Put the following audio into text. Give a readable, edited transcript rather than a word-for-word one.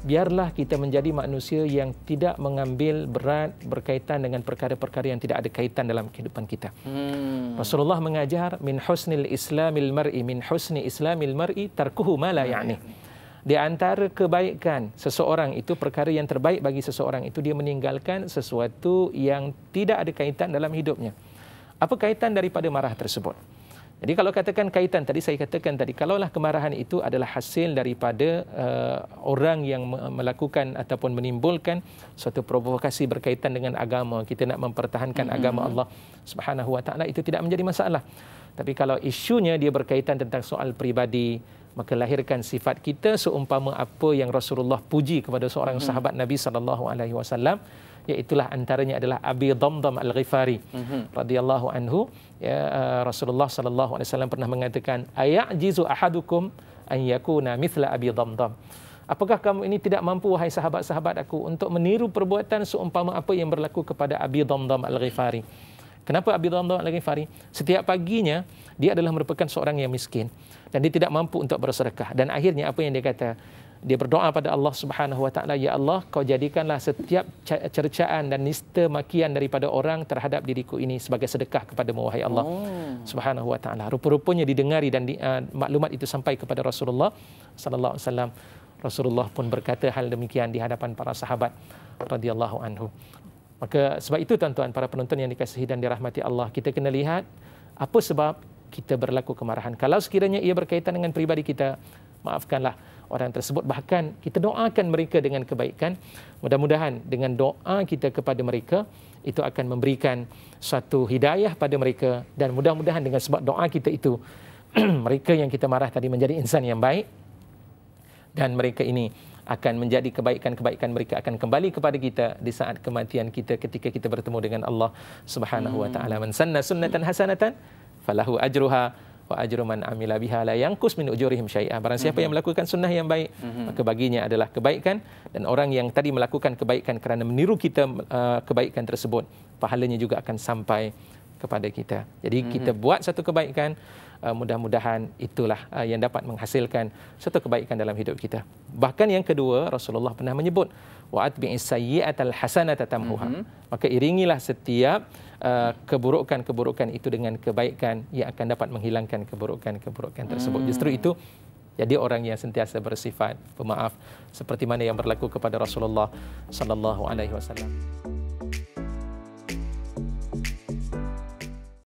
biarlah kita menjadi manusia yang tidak mengambil berat berkaitan dengan perkara-perkara yang tidak ada kaitan dalam kehidupan kita. Rasulullah mengajar min husnil islamil mar'i, min husni islamil mar'i tarkuhu ma la ya'ni. Di antara kebaikan seseorang itu, perkara yang terbaik bagi seseorang itu, dia meninggalkan sesuatu yang tidak ada kaitan dalam hidupnya. Apa kaitan daripada marah tersebut? Jadi kalau katakan kaitan, tadi saya katakan tadi, kalaulah kemarahan itu adalah hasil daripada orang yang melakukan ataupun menimbulkan suatu provokasi berkaitan dengan agama, kita nak mempertahankan agama Allah Subhanahu Wa Taala, itu tidak menjadi masalah. Tapi kalau isunya dia berkaitan tentang soal pribadi, maka lahirkan sifat kita seumpama apa yang Rasulullah puji kepada seorang sahabat Nabi sallallahu alaihi wasallam, iaitulah antaranya adalah Abi Damdam Al-Ghifari radhiyallahu anhu. Rasulullah sallallahu alaihi wasallam pernah mengatakan, ayajizu ahadukum an yakuna mithla Abi Damdam. Apakah kamu ini tidak mampu, wahai sahabat-sahabat aku, untuk meniru perbuatan seumpama apa yang berlaku kepada Abi Damdam Al-Ghifari? Kenapa Abi Damdam Al-Ghifari? Setiap paginya dia adalah merupakan seorang yang miskin dan dia tidak mampu untuk bersedekah, dan akhirnya apa yang dia kata? Dia berdoa pada Allah Subhanahu Wa Taala, ya Allah, kau jadikanlah setiap cercaan dan nista makian daripada orang terhadap diriku ini sebagai sedekah kepadamu, wahai Allah Subhanahu Wa Taala. Rupa-rupanya didengari dan maklumat itu sampai kepada Rasulullah sallallahu alaihi wasallam. Rasulullah pun berkata hal demikian di hadapan para sahabat radhiyallahu anhu. Maka sebab itu tuan-tuan, para penonton yang dikasihi dan dirahmati Allah, kita kena lihat apa sebab kita berlaku kemarahan. Kalau sekiranya ia berkaitan dengan pribadi kita, maafkanlah orang tersebut, bahkan kita doakan mereka dengan kebaikan. Mudah-mudahan dengan doa kita kepada mereka itu akan memberikan suatu hidayah pada mereka, dan mudah-mudahan dengan sebab doa kita itu mereka yang kita marah tadi menjadi insan yang baik, dan mereka ini akan menjadi kebaikan-kebaikan mereka akan kembali kepada kita di saat kematian kita, ketika kita bertemu dengan Allah Subhanahu Wa Taala. Man sanna sunnatan hasanatan falahu ajruha wa ajru man amila biha la yanqus min ujurihim syai'a. Barang siapa yang melakukan sunnah yang baik, maka baginya adalah kebaikan, dan orang yang tadi melakukan kebaikan kerana meniru kita kebaikan tersebut, pahalanya juga akan sampai kepada kita. Jadi kita buat satu kebaikan, mudah-mudahan itulah yang dapat menghasilkan satu kebaikan dalam hidup kita. Bahkan yang kedua, Rasulullah pernah menyebut wa atbi'is sayyi'atal hasanata tamhuha. Maka iringilah setiap keburukan-keburukan itu dengan kebaikan yang akan dapat menghilangkan keburukan-keburukan tersebut. Justru itu jadi orang yang sentiasa bersifat pemaaf, seperti mana yang berlaku kepada Rasulullah sallallahu alaihi wasallam.